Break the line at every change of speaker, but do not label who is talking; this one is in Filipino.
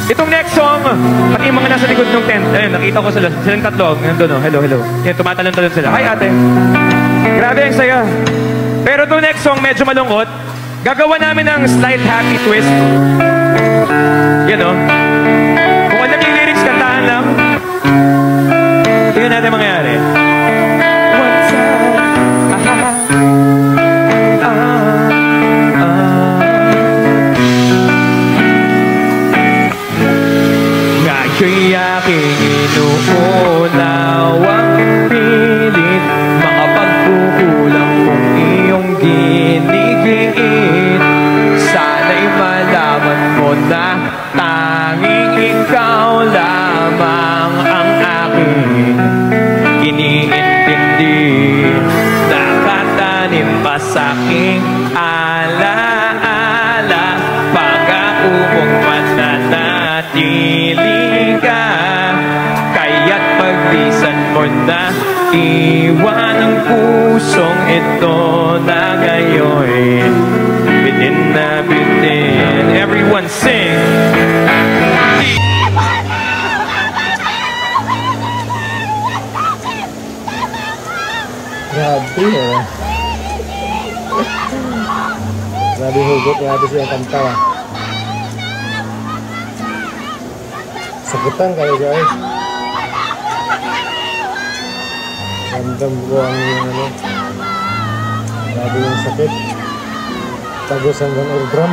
Itong next song, pati yung mga nasa likod ng tent, ayun, nakita ko sila, silang tatlo, nandun, oh, hello, hello. Yan, tumatalon-talon sila. Hi, ate. Grabe ang saya. Pero itong next song, medyo malungkot. Gagawa namin ng slight happy twist. Yan, oh. Kung alam yung lyrics, kantahan lang. Tingnan natin mangyayari. What's up? Ngayon'y aking inuunawang pilit mga pagkukulang kong iyong ginigit. Sana'y malaman mo na tanging ikaw lamang ang aking iniintindi. Nakatanim pa sa'king alaala pag-aumong mananatili ka. Kaya't paglisan mo na iwan ang pusong ito na ngayon bitin na bitin. Everyone sing!
Grabe eh. Grabe hugot, grabe siya kanta. Sakitan kayo guys. Ramdam ko ang yung ano. Grabe yung sakit. Tagos hanggang organ.